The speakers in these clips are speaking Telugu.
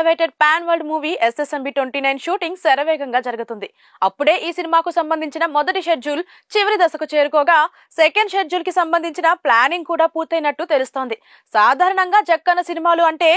Awaited pan world movie SSMB 29 shooting శరవేగంగా జరుగుతుంది. అప్పుడే ఈ సినిమాకు సంబంధించిన మొదటి షెడ్యూల్ చివరి దశకు చేరుకోగా సెకండ్ షెడ్యూల్ కి సంబంధించిన ప్లానింగ్ కూడా పూర్తయినట్టు తెలుస్తోంది. సాధారణంగా జక్కన్న సినిమాలు అంటే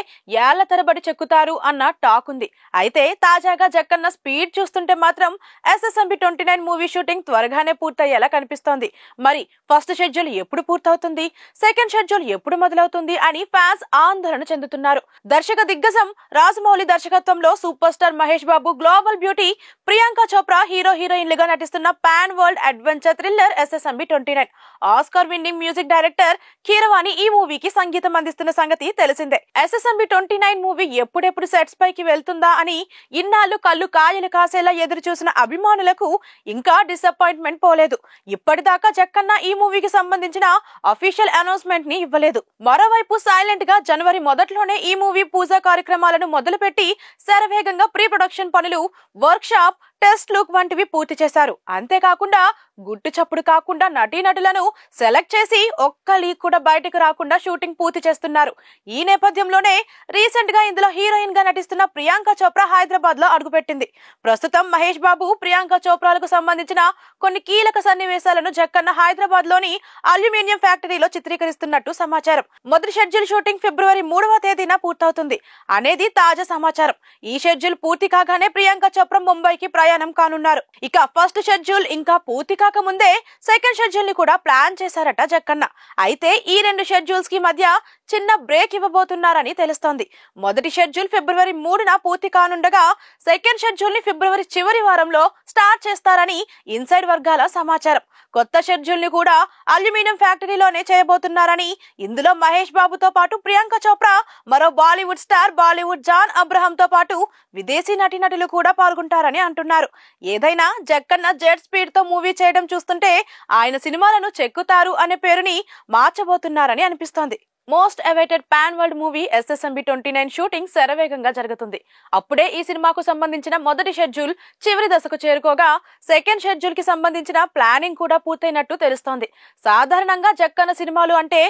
ఏళ్ల తరబడి చెక్కుతారు అన్న టాక్ ఉంది. అయితే తాజాగా జక్కన్న స్పీడ్ చూస్తుంటే మాత్రం SSMB 29 మూవీ షూటింగ్ త్వరగానే పూర్తయ్యేలా కనిపిస్తోంది. మరి ఫస్ట్ షెడ్యూల్ ఎప్పుడు పూర్తవుతుంది, సెకండ్ షెడ్యూల్ ఎప్పుడు మొదలవుతుంది అని ఫ్యాన్స్ ఆందోళన చెందుతున్నారు. దర్శక దిగ్గజం రాజమౌళి దర్శకత్వంలో super star Mahesh Babu, global beauty Priyanka Chopra హీరోయిన్లుగా నటిస్తున్న pan world adventure thriller SSMB 29. Oscar winning music director Keeravani ఈ మూవీకి సంగీతం అందిస్తున్న సంగతి తెలిసిందే. SSMB 29 మూవీ ఎప్పుడెప్పుడు సెట్స్ పైకి వెళ్తుందా అని ఇన్నాళ్లు కళ్ళు కాయలు కాసేలా ఎదురు చూసిన అభిమానులకు ఇంకా డిసప్పాయింట్మెంట్ పోలేదు. ఇప్పటిదాకా జక్కన్న ఈ మూవీకి సంబంధించిన అఫీషియల్ అనౌన్స్మెంట్ ని ఇవ్వలేదు. మరోవైపు సైలెంట్ గా జనవరి మొదట్లోనే ఈ మూవీ పూజా కార్యక్రమాలను మొదలుపెట్టి శరవేగంగా ప్రీ ప్రొడక్షన్ పనులు, వర్క్ షాప్, టెస్ట్ లుక్ వంటివి పూర్తి చేశారు. అంతేకాకుండా గుట్టు చప్పుడు కాకుండా నటీనటులను సెలెక్ట్ చేసి ఒక్క లీక్ కూడా బయటకు రాకుండా షూటింగ్ పూర్తి చేస్తున్నారు. ఈ నేపథ్యంలోనే రీసెంట్ గా ఇందులో హీరోయిన్ గా నటిస్తున్న ప్రియాంక చోప్రా హైదరాబాద్ లో అడుగుపెట్టింది. ప్రస్తుతం మహేష్ బాబు, ప్రియాంక చోప్రాలకు సంబంధించిన కొన్ని కీలక సన్నివేశాలను జక్కన్న హైదరాబాద్ లోని అల్యూమినియం ఫ్యాక్టరీలో చిత్రీకరిస్తున్నట్టు సమాచారం. మొదటి షెడ్యూల్ షూటింగ్ ఫిబ్రవరి 3వ తేదీన పూర్తవుతుంది అనేది తాజా సమాచారం. ఈ షెడ్యూల్ పూర్తి కాగానే ప్రియాంక చోప్రా ముంబైకి ప్రయాణం కానున్నారు. ఇక ఫస్ట్ షెడ్యూల్ ఇంకా పూర్తి కాకముందే సెకండ్ షెడ్యూల్ ని కూడా ప్లాన్ చేశారట జక్కన్న. అయితే ఈ రెండు షెడ్యూల్స్ కి మధ్య చిన్న బ్రేక్ ఇవ్వబోతున్నారని తెలుస్తోంది. మొదటి షెడ్యూల్ ఫిబ్రవరి 3న పూర్తి కానుండగా సెకండ్ షెడ్యూల్ ని ఫిబ్రవరి చివరి వారంలో స్టార్ట్ చేస్తారని ఇన్సైడ్ వర్గాల సమాచారం. కొత్త షెడ్యూల్ ని కూడా అల్యూమినియం ఫ్యాక్టరీలోనే చేయబోతున్నారని, ఇందులో మహేష్ బాబుతో పాటు ప్రియాంక చోప్రా, మరో బాలీవుడ్ స్టార్ బాలీవుడ్ జాన్ అబ్రహం తో పాటు విదేశీ నటీనటులు కూడా పాల్గొంటారని అంటున్నారు. ఏదైనా జక్కన్న జెట్ స్పీడ్ తో మూవీ చేయడం చూస్తుంటే ఆయన సినిమాలను చెక్కుతారు అనే పేరుని మార్చబోతున్నారని అనిపిస్తోంది. Most awaited pan world movie SSMB 29 shooting శరవేగంగా జరుగుతుంది. అప్పుడే ఈ సినిమాకు సంబంధించిన మొదటి షెడ్యూల్ చివరి దశకు చేరుకోగా సెకండ్ షెడ్యూల్ కి సంబంధించిన ప్లానింగ్ కూడా పూర్తయినట్టు తెలుస్తోంది. సాధారణంగా జక్కన్న సినిమాలు అంటే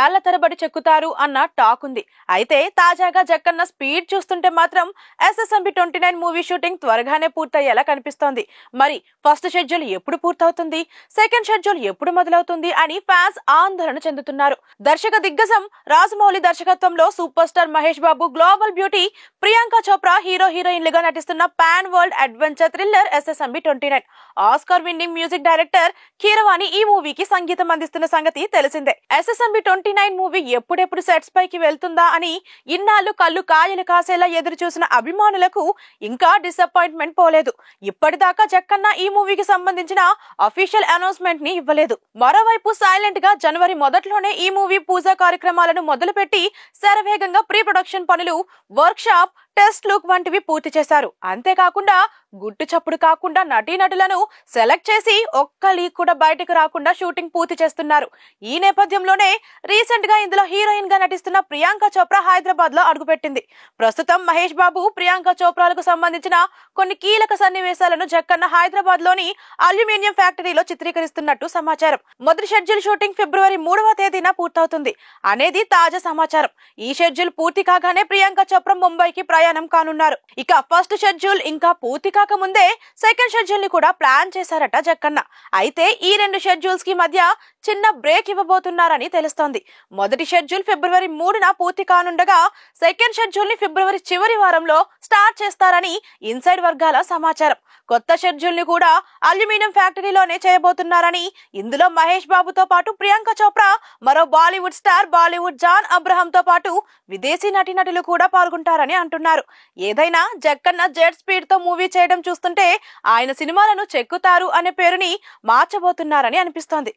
ఏళ్ల తరబడి చెక్కుతారు అన్న టాక్ ఉంది. అయితే తాజాగా జక్కన్న స్పీడ్ చూస్తుంటే మాత్రం SSMB 29 మూవీ షూటింగ్ త్వరగానే పూర్తయ్యేలా కనిపిస్తోంది. మరి ఫస్ట్ షెడ్యూల్ ఎప్పుడు పూర్తవుతుంది, సెకండ్ షెడ్యూల్ ఎప్పుడు మొదలవుతుంది అని ఫ్యాన్స్ ఆందోళన చెందుతున్నారు. దర్శక దిగ్గజం రాజమౌళి దర్శకత్వంలో super star Mahesh Babu, global beauty Priyanka Chopra హీరోయిన్లుగా నటిస్తున్న pan world adventure thriller SSMB 29. Oscar winning music director Keeravani ఈ మూవీకి సంగీతం అందిస్తున్న సంగతి తెలిసిందే. SSMB 29 మూవీ ఎప్పుడెప్పుడు సెట్స్ పైకి వెళ్తుందా అని ఇన్నాళ్లు కళ్ళు కాయలు కాసేలా ఎదురు చూసిన అభిమానులకు ఇంకా డిసప్పాయింట్మెంట్ పోలేదు. ఇప్పటిదాకా జక్కన్న ఈ మూవీకి సంబంధించిన అఫీషియల్ అనౌన్స్మెంట్ ని ఇవ్వలేదు. మరోవైపు సైలెంట్ గా జనవరి మొదట్లోనే ఈ మూవీ పూజా కార్యక్రమాలను మొదలుపెట్టి శరవేగంగా ప్రీ ప్రొడక్షన్ పనులు, వర్క్ షాప్, టెస్ట్ లుక్ వంటివి పూర్తి చేశారు. అంతేకాకుండా గుట్టు చప్పుడు కాకుండా నటీనటులను సెలెక్ట్ చేసి ఒక్క లీక్ కూడా బయటకు రాకుండా షూటింగ్ పూర్తి చేస్తున్నారు. ఈ నేపథ్యంలోనే రీసెంట్ గా ఇందులో హీరోయిన్ గా నటిస్తున్న ప్రియాంక చోప్రా హైదరాబాద్ లో అడుగుపెట్టింది. ప్రస్తుతం మహేష్ బాబు, ప్రియాంక చోప్రాలకు సంబంధించిన కొన్ని కీలక సన్నివేశాలను జక్కన్న హైదరాబాద్ లోని అల్యూమినియం ఫ్యాక్టరీలో చిత్రీకరిస్తున్నట్టు సమాచారం. మొదటి షెడ్యూల్ షూటింగ్ ఫిబ్రవరి 3వ తేదీన పూర్తవుతుంది అనేది తాజా సమాచారం. ఈ షెడ్యూల్ పూర్తి కాగానే ప్రియాంక చోప్రా ముంబైకి ప్రయాణం కానున్నారు. ఇక ఫస్ట్ షెడ్యూల్ ఇంకా పూర్తి కాకముందే సెకండ్ షెడ్యూల్ ని కూడా ప్లాన్ చేశారట జక్కన్న. అయితే ఈ రెండు షెడ్యూల్స్ కి మధ్య చిన్న బ్రేక్ ఇవ్వబోతున్నారని తెలుస్తోంది. మొదటి షెడ్యూల్ ఫిబ్రవరి 3న పూర్తి కానుండగా సెకండ్ షెడ్యూల్ ని ఫిబ్రవరి చివరి వారంలో స్టార్ట్ చేస్తారని ఇన్సైడ్ వర్గాల సమాచారం. కొత్త షెడ్యూల్ ని కూడా అల్యూమినియం ఫ్యాక్టరీలోనే చేయబోతున్నారని, ఇందులో మహేష్ బాబుతో పాటు ప్రియాంక చోప్రా, మరో బాలీవుడ్ స్టార్ బాలీవుడ్ జాన్ అబ్రహం తో పాటు విదేశీ నటీనటులు కూడా పాల్గొంటారని అంటున్నారు. ఏదైనా జక్కన్న జెట్ స్పీడ్ తో మూవీ చేయడం చూస్తుంటే ఆయన సినిమాలను చెక్కుతారు అనే పేరుని మార్చబోతున్నారని అనిపిస్తోంది.